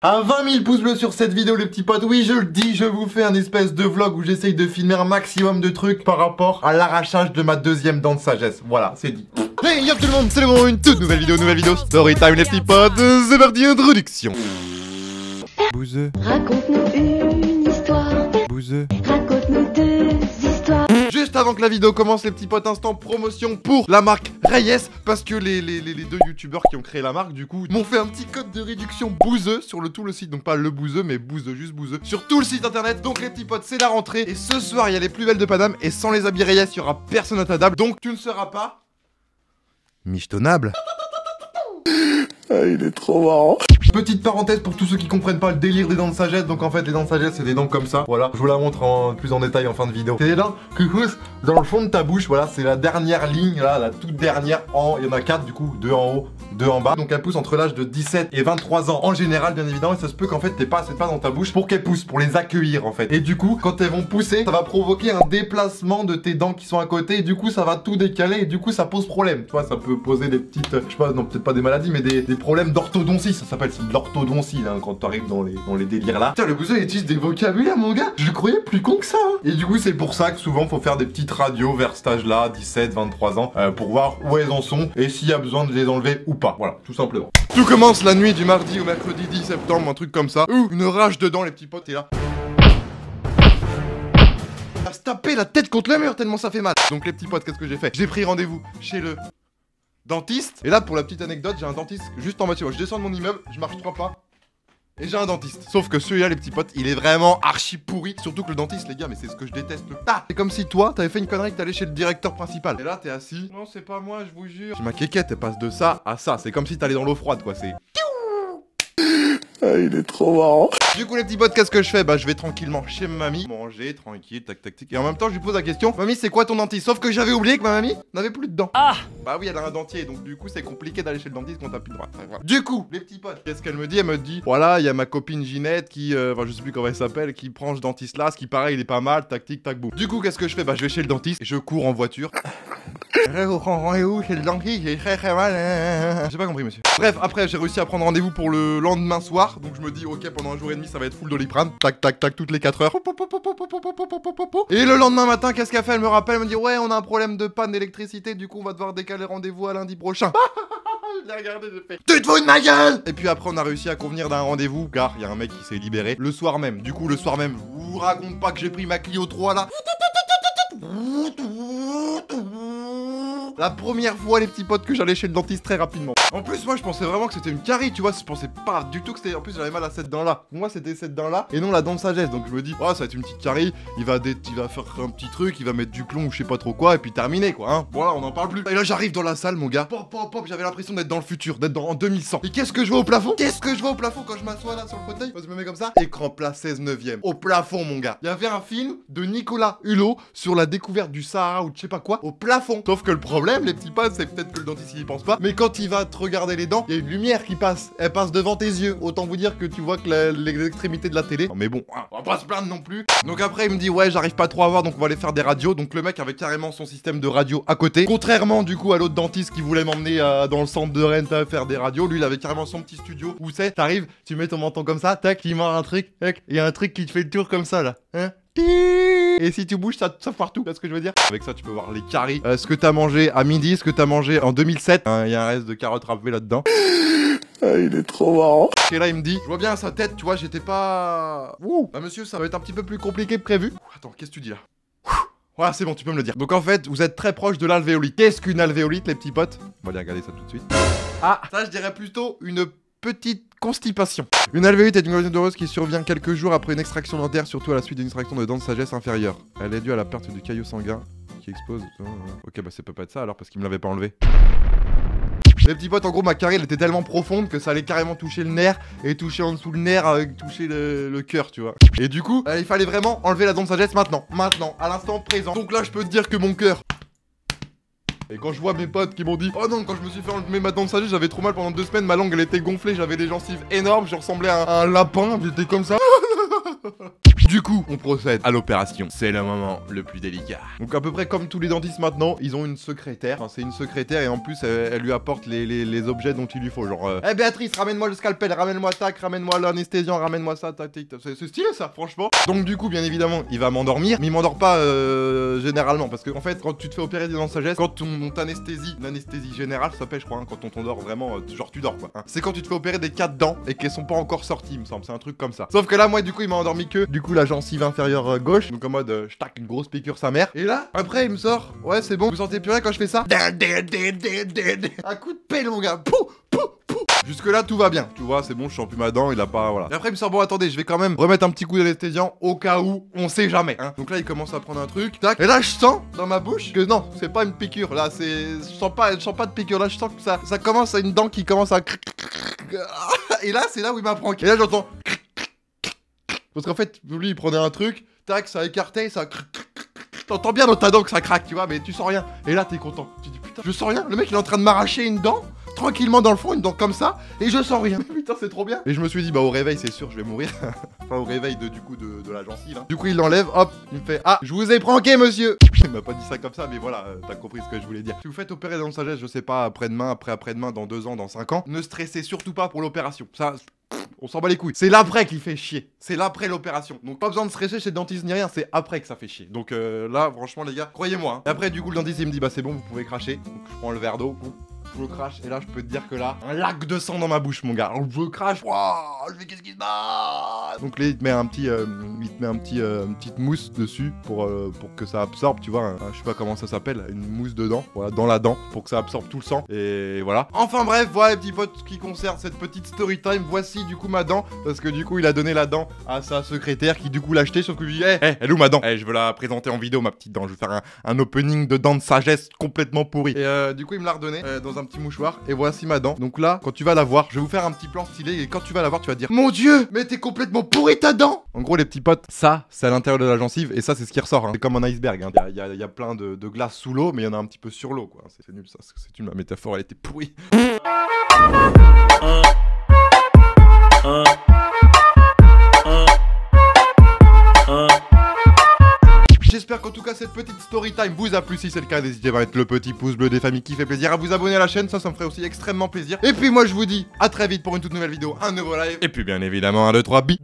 À 20 000 pouces bleus sur cette vidéo les petits potes, oui je le dis, je vous fais un espèce de vlog où j'essaye de filmer un maximum de trucs par rapport à l'arrachage de ma deuxième dent de sagesse. Voilà, c'est dit. Hey yo tout le monde, c'est le moment, une toute nouvelle vidéo, Storytime les petits potes, c'est parti, introduction. Bouzeux. Raconte-nous une histoire. Bouzeux. Raconte-nous deux histoires. Juste avant que la vidéo commence, les petits potes, instant promotion pour la marque Reyes. Parce que les deux youtubeurs qui ont créé la marque, du coup, m'ont fait un petit code de réduction bouzeux sur tout le site. Donc pas le bouzeux, mais bouzeux, juste bouzeux. Sur tout le site internet. Donc les petits potes, c'est la rentrée. Et ce soir, il y a les plus belles de Paname. Et sans les habits Reyes, il y aura personne à ta table. Donc tu ne seras pas... michetonnable. Ah, il est trop marrant. Petite parenthèse pour tous ceux qui comprennent pas le délire des dents de sagesse. Donc en fait les dents de sagesse c'est des dents comme ça. Voilà, je vous la montre plus en détail en fin de vidéo. C'est des dents qui poussent dans le fond de ta bouche. Voilà, c'est la dernière ligne là, la toute dernière il y en a 4 du coup, 2 en haut, 2 en bas. Donc elle pousse entre l'âge de 17 et 23 ans en général bien évidemment. Et ça se peut qu'en fait t'aies pas assez de pas dans ta bouche pour qu'elles poussent, pour les accueillir en fait. Et du coup quand elles vont pousser, ça va provoquer un déplacement de tes dents qui sont à côté. Et du coup ça va tout décaler et du coup ça pose problème. Tu vois, ça peut poser des petites, je sais pas, non peut-être pas des maladies mais des problèmes d'orthodontie. Ça s'appelle de l'orthodontie là, quand tu arrives dans les délires là. Putain, le bouseux il utilise des vocabulaires mon gars. Je le croyais plus con que ça hein. Et du coup c'est pour ça que souvent faut faire des petites radios vers cet âge là, 17, 23 ans, pour voir où elles en sont et s'il y a besoin de les enlever ou pas. Voilà, tout simplement. Tout commence la nuit du mardi au mercredi 10 septembre, un truc comme ça. Ouh, une rage dedans les petits potes, et là... à se taper la tête contre le mur tellement ça fait mal. Donc les petits potes, qu'est-ce que j'ai fait? J'ai pris rendez-vous chez le dentiste. Et là pour la petite anecdote, j'ai un dentiste juste en bas. Je descends de mon immeuble, je marche 3 pas et j'ai un dentiste. Sauf que celui-là les petits potes, il est vraiment archi pourri. Surtout que le dentiste les gars, mais c'est ce que je déteste le tas. C'est comme si toi t'avais fait une connerie que t'allais chez le directeur principal. Et là t'es assis. Non c'est pas moi, je vous jure. Ma quéquette elle passe de ça à ça. C'est comme si t'allais dans l'eau froide quoi, c'est... Ah, il est trop marrant. Du coup les petits potes, qu'est-ce que je fais? Bah je vais tranquillement chez ma mamie, manger tranquille, tac tac tac. Et en même temps je lui pose la question, mamie c'est quoi ton dentiste? Sauf que j'avais oublié que ma mamie n'avait plus de dents. Ah bah oui, elle a un dentier, donc du coup c'est compliqué d'aller chez le dentiste quand t'as plus de droite. Voilà. Du coup les petits potes, qu'est-ce qu'elle me dit? Elle me dit, voilà, il y a ma copine Ginette qui, enfin je sais plus comment elle s'appelle, qui prend ce dentiste là, ce qui paraît il est pas mal, tac tic tac boum. Du coup qu'est-ce que je fais? Bah je vais chez le dentiste et je cours en voiture. Rendez-vous chez le dentiste, j'ai très mal. J'ai pas compris monsieur. Bref, après j'ai réussi à prendre rendez-vous pour le lendemain soir. Donc je me dis ok, pendant un jour et demi ça va être full Doliprane. Tac tac tac toutes les 4 heures. Et le lendemain matin, qu'est-ce qu'elle fait? Elle me rappelle, elle me dit ouais on a un problème de panne d'électricité, du coup on va devoir décaler rendez-vous à lundi prochain. Je l'ai regardé, j'ai fait tu te fous de ma gueule! Et puis après on a réussi à convenir d'un rendez-vous car il y a un mec qui s'est libéré le soir même. Du coup le soir même, je vous raconte pas que j'ai pris ma Clio 3 là. La première fois les petits potes que j'allais chez le dentiste très rapidement. En plus moi je pensais vraiment que c'était une carie, tu vois, je pensais pas du tout que c'était... En plus j'avais mal à cette dent là. Pour moi c'était cette dent là et non la dent de sagesse. Donc je me dis, oh ça va être une petite carie, il va faire un petit truc, il va mettre du plomb ou je sais pas trop quoi et puis terminé quoi hein. Voilà, on en parle plus. Et là j'arrive dans la salle mon gars. Pop pop pop, j'avais l'impression d'être dans le futur, d'être en 2100. Et qu'est-ce que je vois au plafond? Qu'est-ce que je vois au plafond quand je m'assois là sur le fauteuil? Je me mets comme ça. Écran plat 16/9. Au plafond mon gars. Il y avait un film de Nicolas Hulot sur la découverte du Sahara ou je sais pas quoi au plafond. Sauf que le problème les petits potes, c'est peut-être que le dentiste il y pense pas, mais quand il va te regarder les dents, il y a une lumière qui passe, elle passe devant tes yeux. Autant vous dire que tu vois que l'extrémité de la télé. Non mais bon, on va pas se plaindre non plus. Donc après il me dit ouais j'arrive pas trop à voir, donc on va aller faire des radios. Donc le mec avait carrément son système de radio à côté. Contrairement du coup à l'autre dentiste qui voulait m'emmener dans le centre de Rennes à faire des radios, lui il avait carrément son petit studio où c'est, t'arrives, tu mets ton menton comme ça, tac, il mord un truc, tac, il y a un truc qui te fait le tour comme ça là, hein. Et si tu bouges, ça partout, c'est ce que je veux dire. Avec ça, tu peux voir les caries, ce que t'as mangé à midi, ce que t'as mangé en 2007. Il y a un reste de carottes râpées là-dedans. Ah, il est trop marrant. Et là, il me dit, je vois bien sa tête, tu vois, j'étais pas... Ouh, bah monsieur, ça va être un petit peu plus compliqué que prévu. Attends, qu'est-ce que tu dis là? Voilà, c'est bon, tu peux me le dire. Donc en fait, vous êtes très proche de l'alvéolite. Qu'est-ce qu'une alvéolite, les petits potes? On va aller regarder ça tout de suite. Ah, ça, je dirais plutôt une petite constipation. Une alvéolite est une condition douloureuse qui survient quelques jours après une extraction dentaire, surtout à la suite d'une extraction de dents de sagesse inférieure. Elle est due à la perte du caillot sanguin qui expose... Ok, bah ça peut pas être ça alors parce qu'il me l'avait pas enlevé. Les petits potes, en gros, ma carie elle était tellement profonde que ça allait carrément toucher le nerf et toucher en dessous le nerf, toucher le cœur, tu vois. Et du coup, il fallait vraiment enlever la dent de sagesse maintenant, à l'instant présent. Donc là, je peux te dire que mon cœur... Et quand je vois mes potes qui m'ont dit oh non, quand je me suis fait enlever ma dent de sagesse, j'avais trop mal pendant 2 semaines, ma langue elle était gonflée, j'avais des gencives énormes, je ressemblais à un lapin, j'étais comme ça. Du coup, on procède à l'opération. C'est le moment le plus délicat. Donc à peu près comme tous les dentistes maintenant, ils ont une secrétaire. Enfin, c'est une secrétaire et en plus elle lui apporte les objets dont il lui faut. Genre, Béatrice, ramène-moi le scalpel, ramène-moi tac, ramène-moi l'anesthésiant, ramène-moi ça, tac, tac, tac. C'est stylé ça, franchement. Donc du coup, bien évidemment, il va m'endormir, mais il m'endort pas généralement parce que en fait, quand tu te fais opérer des dents de sagesse, quand on t'anesthésie, l'anesthésie générale, ça s'appelle, je crois, hein, quand on t'endort vraiment, genre tu dors quoi. Hein. C'est quand tu te fais opérer des 4 dents et qu'elles sont pas encore sorties, il me semble. C'est un truc comme ça. Sauf que là, moi, du coup, il m'a endormi que du coup la gencive inférieure gauche, donc en mode je tac une grosse piqûre sa mère. Et là, après, il me sort, ouais, c'est bon. Vous sentez plus rien quand je fais ça? Un coup de pelle, mon gars. Pou, pou, pou. Jusque là tout va bien, tu vois, c'est bon, je sens plus ma dent, il a pas, voilà. Et après il me sort, bon attendez, je vais quand même remettre un petit coup d'anesthésiant au cas où, on sait jamais, hein. Donc là il commence à prendre un truc, tac, et là je sens dans ma bouche que non, c'est pas une piqûre, là c'est, je sens pas de piqûre, là je sens que ça commence à une dent qui commence à et là c'est là où il m'apprend, et là j'entends parce qu'en fait lui il prenait un truc, tac, ça écartait, ça t'entends bien dans ta dent que ça craque, tu vois, mais tu sens rien, et là t'es content, tu dis putain, je sens rien, le mec il est en train de m'arracher une dent tranquillement dans le fond, une dent comme ça, et je sens rien. Putain, c'est trop bien. Et je me suis dit, bah au réveil, c'est sûr, je vais mourir. Enfin, au réveil de la gencive. Hein. Du coup, il l'enlève, hop, il me fait, ah, je vous ai pranké, monsieur. Il m'a pas dit ça comme ça, mais voilà, t'as compris ce que je voulais dire. Si vous faites opérer dans le sagesse, je sais pas, après-demain, après-demain, dans 2 ans, dans 5 ans, ne stressez surtout pas pour l'opération. Ça, on s'en bat les couilles. C'est l'après qui fait chier. C'est l'après l'opération. Donc pas besoin de stresser chez le dentiste ni rien, c'est après que ça fait chier. Donc là, franchement, les gars, croyez-moi. Hein. Et après, du coup, le dentiste, il me dit, bah c'est bon, vous pouvez cracher. Donc je prends le verre d'eau. Je crache et là je peux te dire que là, un lac de sang dans ma bouche mon gars. Je crache, je fais qu'est-ce qui se passe. Donc là il te met une petite mousse dessus pour que ça absorbe, tu vois, je sais pas comment ça s'appelle, une mousse dedans, voilà, dans la dent, pour que ça absorbe tout le sang, et voilà. Enfin bref, voilà les petits potes qui concernent cette petite story time, voici du coup ma dent, parce que du coup il a donné la dent à sa secrétaire qui du coup l'a acheté, sauf que je lui dis, elle est où ma dent? Je veux la présenter en vidéo ma petite dent, je vais faire un opening de dents de sagesse complètement pourri. Et du coup il me l'a redonné dans un petit mouchoir, et voici ma dent. Donc là, quand tu vas la voir, je vais vous faire un petit plan stylé, et quand tu vas la voir, tu vas dire, mon dieu, mais t'es complètement pourri ta dent. En gros les petits potes, ça c'est à l'intérieur de la gencive, et ça c'est ce qui ressort, hein. C'est comme un iceberg, hein. Il y a plein de glace sous l'eau, mais il y en a un petit peu sur l'eau quoi. C'est nul ça, c'est une métaphore, elle était pourrie. J'espère qu'en tout cas cette petite story time vous a plu. Si c'est le cas, n'hésitez pas à mettre le petit pouce bleu des familles qui fait plaisir, à vous abonner à la chaîne, ça me ferait aussi extrêmement plaisir. Et puis moi je vous dis à très vite pour une toute nouvelle vidéo, un nouveau live, et puis bien évidemment 1, 2, 3 bis.